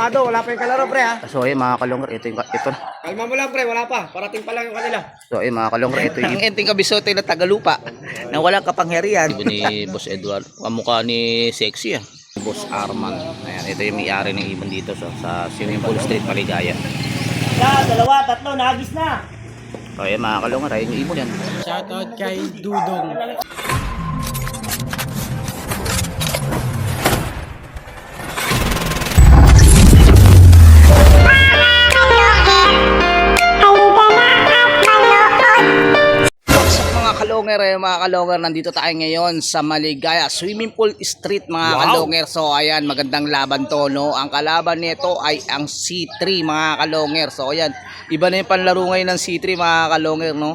Wala pa yung kalaro, pre, ha? So ayun mga kalongger, ito na. Kalma mo lang, pre, wala pa. Parating pa lang yung kanila. So ayun mga kalongger, ito yung enting kabisote na tagalupa na walang kapangyarihan. Ibo ni Boss Edward, kamukha ni Sexy Boss Arman. Ayan, ito yung may-ari ng ibon dito sa Swimming Pool Street, Maligaya. Dalawa, tatlo, nagis na. So ayun mga kalongger, ayun yung ibon yan. Shoutout kay Dudong. Mga kalongger, nandito tayo ngayon sa Maligaya Swimming Pool Street mga kalongger. So ayan, magandang laban to, no? Ang kalaban nito ay ang C3 mga kalongger. So ayan, iba na yung panlaro ngayon ng C3 mga kalongger, no?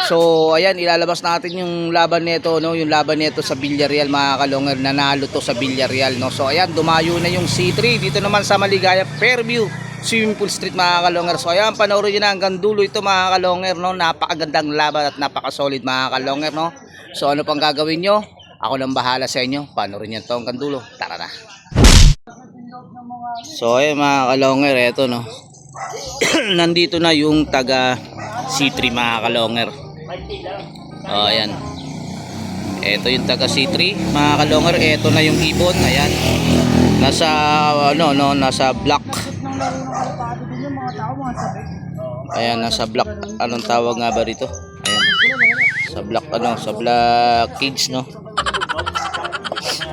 So ayan, ilalabas natin yung laban nito, no? Yung laban nito sa Villarreal mga kalongger. Nanalo to sa Villarreal, no? So ayan, dumayo na yung C3 dito naman sa Maligaya Fairview Swimming Pool Street mga kalongger. So ayan, panoorin nyo na hanggang dulo ito mga kalongger, no? Napakagandang laban at napakasolid mga kalongger, no? So ano pang gagawin nyo? Ako nang bahala sa inyo. Panoorin nyo ito hanggang dulo. Tara na. So ayan mga kalongger, eto, no? Nandito na yung taga C3 mga kalongger. Oh ayan, eto yung taga C3 mga kalongger. Eto na yung ibon. Ayan, nasa nasa block. Ayan, nasa block, anong tawag nga ba dito? Ayan, sa block, sa block cage, no?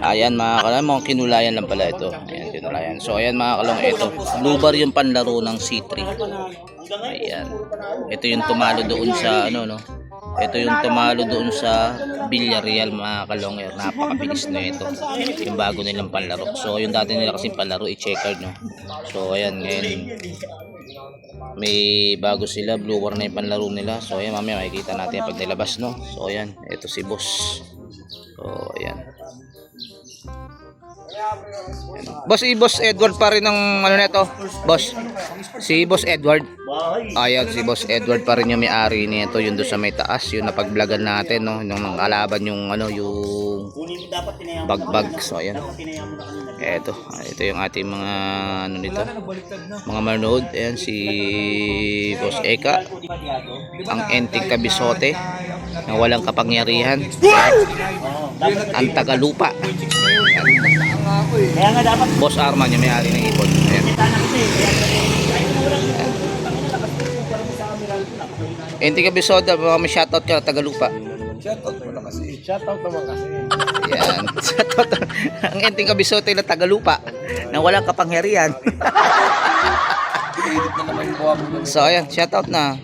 Ayan mga kalong, mga kinulayan lang pala ito. Ayan, kinulayan. So ayan mga kalong, ito blue bar yung panlaro ng C3. Ayan, ito yung tumalo doon sa ito yung tumalo doon sa Villarreal mga kalongger. Napakabilis na ito, yung bago nilang panlaro. So yung dati nila kasing panlaro i-checkered, no? So ayan, ngayon may bago sila, blue war na yung panlaro nila. So ayan, mamaya makikita natin pag nilabas, no? So ayan, ito si Boss. So ayan, Boss Edward pa rin ng nito, Boss. Si Boss Edward. Ayan, si Boss Edward pa rin yung may-ari nito, yung doon sa may taas, yung napag-vlogan natin, no? Yung kalaban yung yung bagbag. So ayan, ito yung ating mga nito, mga manood. Ayan, si Boss Eka, ang enting kabisote na walang kapangyarihan, ang tagalupa. Kaya nga dapat Boss Arman yung may-ari ng ibon. Ayan, enting kabisote, may shoutout ka, tagalupa. shoutout mo na kasi. Shoutout naman kasi. Ayan, shoutout ang enting kabisote na tagalupa na walang kapangyarihan. So ayan, shoutout na.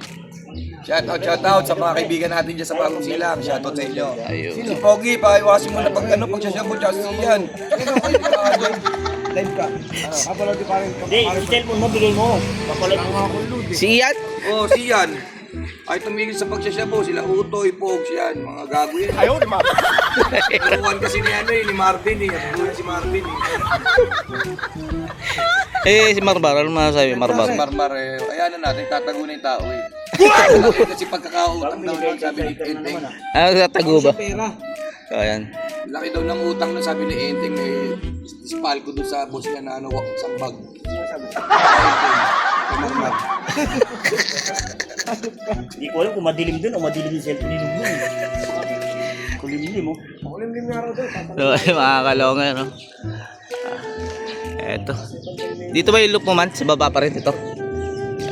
Shoutout sa mga kaibigan natin dyan sa Bagong Silang. Shoutout sa inyo. Ayun. Si Pogi, pakiwasin mo na pag pagsasyabu, tsaka siyan. Live ka. Kapalad pa rin. Hindi, yung cellphone mo, bigay mo. Kapalad nga ako load. Si Ian? Oo, si Ian. Ay tumigil sa pagsasyabu, sila Utoy, Pogs yan, mga gago yan. Ayaw, di ba? Turuan kasi ni Marvin Turuan si Marvin Si Marbar, ano masasabi Marbar? Si Marmar ayan na natin, tatago na yung tao Kasi pagkakautang daw lang, sabi ni Enteng. Tatago ba? Ayan. Laki daw ng utang na sabi ni Enteng, may ispal ko doon sa boss niya na isang bag. Marmar. Hindi ko alam kung madilim dun o madilim yung cellphone ni Lugo. Kulimlim mo. Kulimlim nga raw doon. So, mga kalongan, no? Eto. Dito ba yung loop mo, man? Sa baba pa rin ito.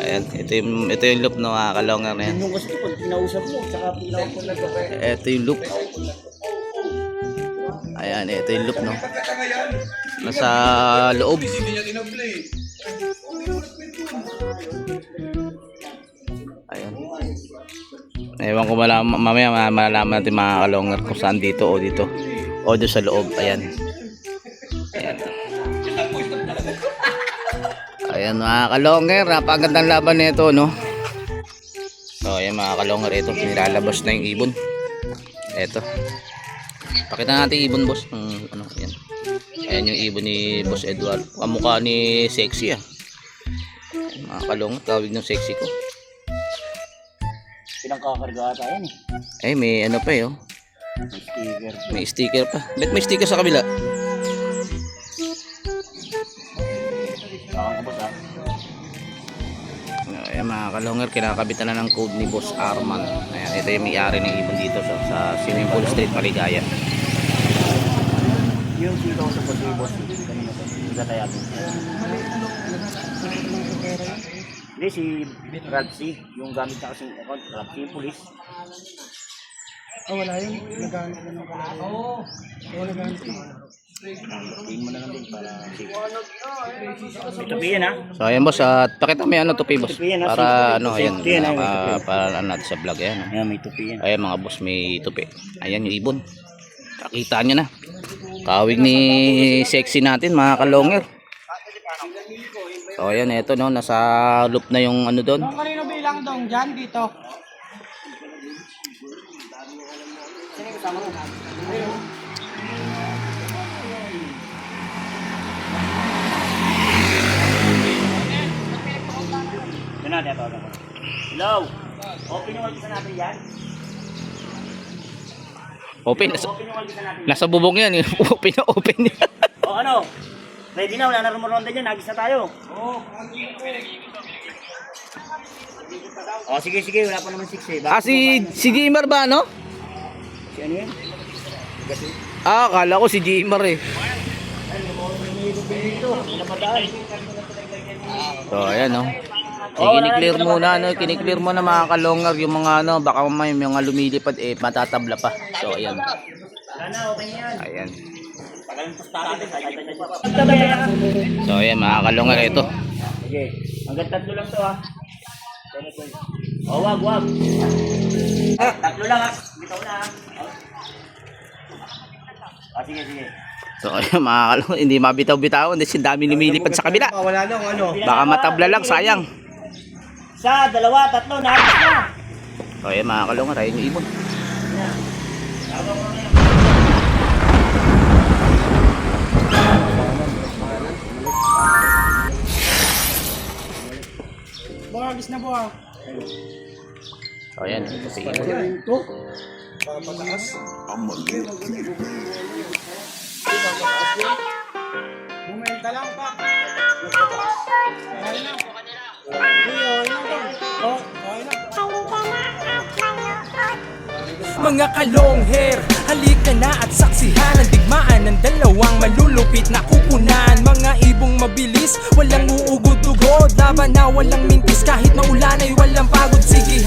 Ayan, ito yung loop ng mga kalongan na yan. Yung kasi pag kinausap mo, tsaka pinawag na Ito yung loop. Ayan, ito yung loop, no? Nasa loob. Ayan. Ewan ko, mamaya malalaman natin mga kalongger kung saan, dito o dito o doon sa loob. Ayan. Ayan. Ayan mga kalongger, napakagandang laban nito, no? So ayan mga kalongger, ito nilalabas na yung ibon. Ito, pakita natin ibon, boss. Ayan. Ayan yung ibon ni Boss Edward, kamukha ni Sexy. Ayan, mga kalongger, tawag ng Sexy ko. pinangkakarga ata yan eh. May ano pa eh, oh. May sticker. May sticker pa. Bet may sticker sa kabila. mga boss ha. Ayan mga kalonger, kinakabitan na ng code ni Boss Arman. Ayan, ito yung may-ari ng ibon dito sa Swimming Pool Street, Maligaya. Yung sitaw sa pag boss. Kanina po. Isa tayo atin. Hindi, si Radsi. Yung gamit na kasing account. Radsi yung police. Wala yun. Naghanap na ng pala. Oo. Naghanap na. Tingin mo na lang din para safe. Ito yan ha. So ayan boss, at pakita mo yung ano tupi boss. Tupi yan, ha? Para Safety. ano, ayan. Safety yan, ha? May tupi. Para ano natin sa vlog. Ayan. Ayan, may tupi yan. Ayan mga boss, may tupi. Ayan yung ibon. Nakita nyo na. Kawig ni sexy natin mga kalonger. So ayan, eto no, nasa loop na yung ano doon. Kung kanino bilang dong dyan dito? Sino yung kasama mo? Ito na, ito. Hello. Open yung walkisa natin yan. Open. Open yung walkisa natin. Nasa bubong yan. Open na open yan. O ano? Ready na, wala na rumoronda dyan. Nagis na tayo. O sige, wala pa naman 6 eh. Ah, si Jimmer ba, no? Si ano yun? Ah, akala ko si Jimmer eh. Dito, wala padaan. So, ayan, no. Kiniklear muna, no. Kiniklear mo na mga kalonger yung mga, ano, baka may mga lumilipad, eh, matatabla pa. So, ayan. Wala na, okay na yan. Ayan. Pagaling pustahan din. So, ayan, mga kalonger, ito. Sige, hanggang 3 lang to ha. O, wag. 3 lang ha. Bitaw na ha. Sige. So, ayan, mga kalonger, hindi mabitaw-bitaw. Hindi si dami lumilipad sa kabila. Wala na kung ano. Baka matabla lang, sayang. 1, 2, 3, nahapos na. So, ayan, mga kalonger, ayun yung ibon. Buhagis na buhag. So, ayan, ito si ibon. Ito? Bumenta lang pa. Ayun na. Mga kalong hair, halika na at saksihan ang digmaan ng dalawang malulupit na kupunan. Mga ibong mabilis, walang uugod-ugod, laban na walang mintis kahit maulan ay walang pagod. Sige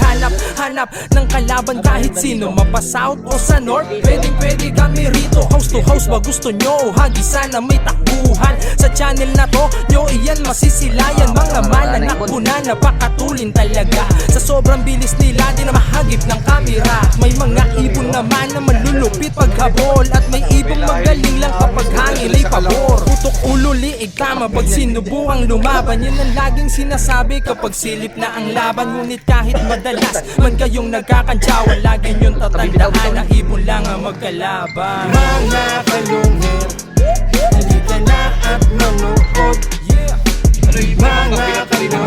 hanap ng kalaban kahit sino, mapa south o sa north, pwede kami rito. House to house ba gusto nyo, hagisan na may takbuhan. Sa channel na to, nyo iyan masisilayan. Mga mananakbo na napakatulin talaga. Sa sobrang bilis nila, di na mahagip ng kamera. May mga ibon naman na malulupit paghabol, at may ibong magaling lang kapag hangin ay pabor. Putok ulo, liig tama pag sinubukang lumaban. Yan ang laging sinasabi kapag silip na ang laban. Ngunit kahit madalas man kayong nagkakantsawan, lagi nyong tatandaan na ibon lang ang magkalaban. Mga kalungher, halika na at manood. Yeah. Mga kalungher, halika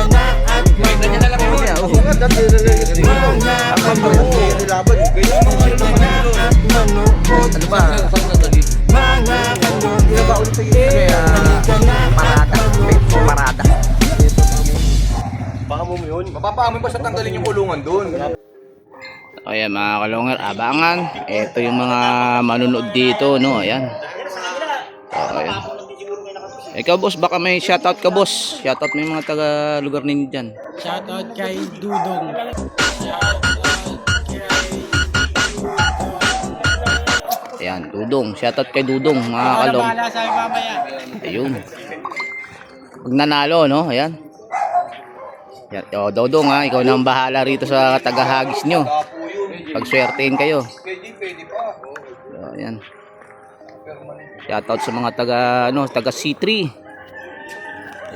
na at manood. Parada. Baka mo yun. Mapapaamoy pa sa tanggalin yung kulungan doon. Ayan mga kalonger, abangan. Ito yung mga manunood dito, no. Ayan. So, ayan. Ikaw boss, baka may shoutout ka boss. Shoutout mo yung mga taga lugar ninyo dyan. Shoutout kay Dudong. Ayan, Dudong. Shoutout kay Dudong, mga kalong. Bahala sa mamaya. Ayun. Pag nanalo, no? Ayan. Yan. O, Dodong ha, ikaw na ang bahala rito sa tagahagis nyo. Pagswertein kayo. Pwede pa. So, ayan. Shoutout sa mga taga C3.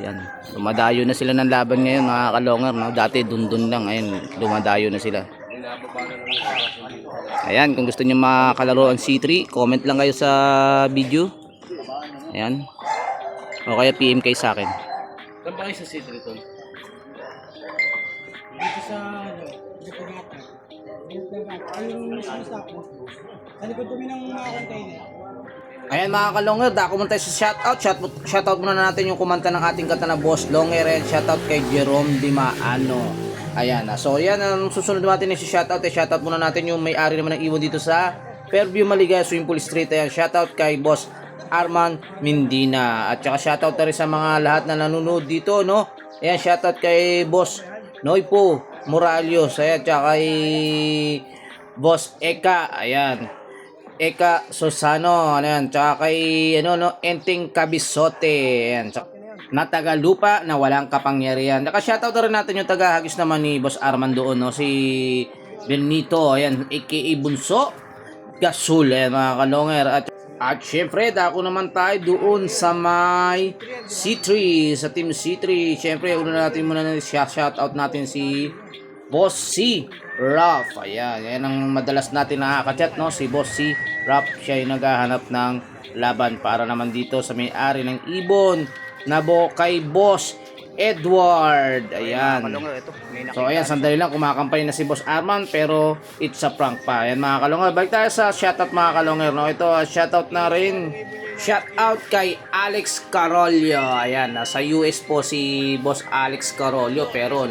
Ayan. Dumadayo na sila ng laban ngayon mga kalonger, no? Dati dundun lang, ayun, dumadayo na sila. Ayan, kung gusto niyo makalaro ang C3, comment lang kayo sa video. Ayan. O kaya PM kayo sa akin. Saan ba kayo sa C3 to? Dito sa Dipagata. Ayun sa ako. Sa likod kami ng mga container. Ayan mga Kalonger, dako muna tayo sa shoutout. Shoutout muna natin yung kumanta ng ating kanta na Boss Longer. And shoutout kay Jerome Dimaano. Ayan, so yan ang susunod natin yung shoutout. Shoutout muna natin yung may-ari naman ng ibon dito sa Fairview Maligaya Swimming Pool Street. Ayan, shoutout kay Boss Arman Mindina. At saka shoutout na rin sa mga lahat na nanonood dito, no? Ayan, shoutout kay Boss Noipo Moralios. Ayan, tsaka kay Boss Eka. Ayan, Eka Susano. Ayan, tsaka kay Enting Kabisote. Ayan, na taga lupa na walang kapangyarihan. Naka-shoutout na rin natin yung taga-hagis naman ni Boss Arman doon, no? Si Benito. Ayan, aka Bunso Gasul. Ayan mga Kalonger. At syempre, dako naman tayo doon sa may C3, sa Team C3. Syempre, una natin muna na shoutout natin si Boss C. Ruff. Ayan, yan ang madalas natin nakaka-chat, no? Si Boss C. Ruff, siya yung naghahanap ng laban para naman dito sa may-ari ng ibon na kay Boss Edward. Ayan. So ayan, sandali lang, kumakampay na si Boss Arman pero it's a prank pa. Ayan mga Kalonger, balik tayo sa shoutout mga Kalonger, no? Ito, shoutout na rin. Shoutout kay Alex Carolio. Ayan, nasa US po si Boss Alex Carolio pero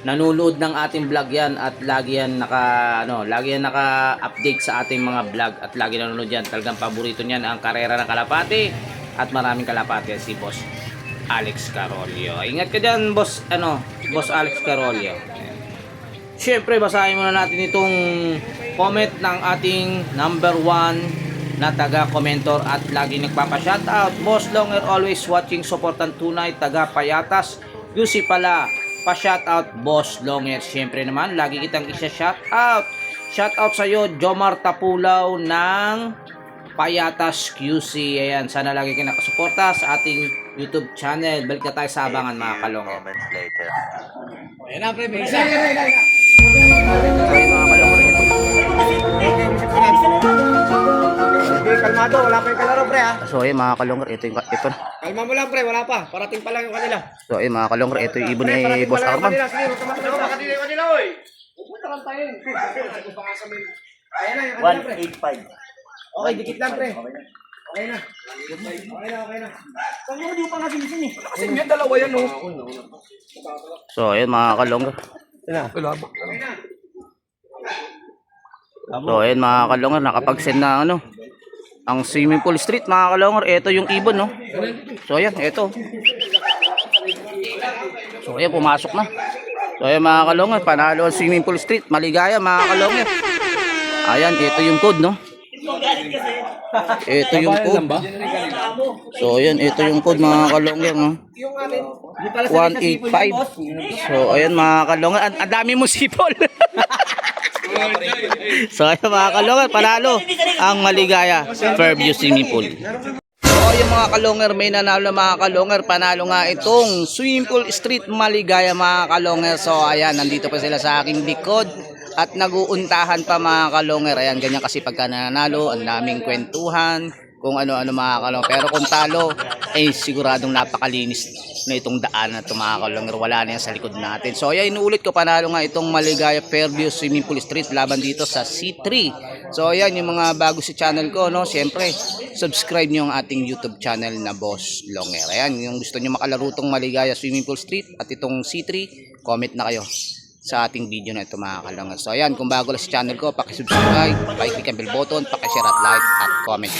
nanonood ng ating vlog yan at lagi yan naka-update sa ating mga vlog at lagi nanonood yan. Talagang paborito niyan ang karera ng kalapati at maraming kalapati si Boss Alex Carolio. Ingat ka dyan, Boss Alex Carolio. Siyempre, basahin muna natin itong comment ng ating number 1 na taga-commentor at lagi nagpapa-shoutout. Boss Longer, always watching, supportan tunay, taga-payatas. Yusi pala, pa-shoutout, Boss Longer. Siyempre naman, lagi kitang isa-shoutout. Shoutout sa'yo, Jomar Tapulaw ng Payatas QC. Ayan, sana lagi kayo nakasuporta sa ating YouTube channel. Balik na tayo sa abangan mga Kalonger. Ayan na, pre. Bisa. Kalmado, wala pa yung kalaro, pre, ha? So ayun mga Kalonger, ito. Kalma mo lang, pre, wala pa. Parating pa lang yung kanila. So ayun mga Kalonger, ito yung ibon ni Boss Arman. Sige, huwag ka makakadili yung kanila, oy. Pupunta lang tayo. Ayan na, yung kanila, pre. 185. Okay, dikit lang, pre. Okay na. Okay na. Saan mo di pa nga sinisin eh? Kasi may dalawa yan, no? So ayun mga Kalonger. So ayun mga Kalonger, nakapag-send na ang Swimming Pool Street mga Kalonger. Ito yung ibon, no? So ayan, ito. So ayan, pumasok na. So ayan mga Kalonger, panalo ang Swimming Pool Street. Maligaya mga Kalonger. Ayan, ito yung code, no? Ito yung code. So ayan, ito yung code mga Kalonger, no? 185. So ayan mga Kalonger, ang dami mo sipol. So ayan mga Kalonger, panalo ang Maligaya Fairview Swimming Pool. So yung mga Kalonger, may nanalo mga Kalonger. Panalo nga itong Swimming Pool Street Maligaya mga Kalonger. So ayan, nandito pa sila sa aking likod at nag-uuntahan pa mga Kalonger. Ayan, ganyan kasi pagka nanalo, ang daming kwentuhan, kung ano-ano mga Kalonger. Pero kung talo, ay siguradong napakalinis na itong daan na ito mga Kalonger. Wala na yan sa likod natin. So ayan, inuulit ko, panalo nga itong Maligaya Fairview Swimming Pool Street laban dito sa C3. So ayan, yung mga bago si channel ko, no? Siyempre, subscribe nyo ang ating YouTube channel na Boss Longer. Ayan, yung gusto nyo makalaro itong Maligaya Swimming Pool Street at itong C3, comment na kayo sa ating video na ito mga Kalonger. So ayan, kung bago lang sa channel ko, paki-subscribe, paki-click ang bell button, paki-share at like at comment.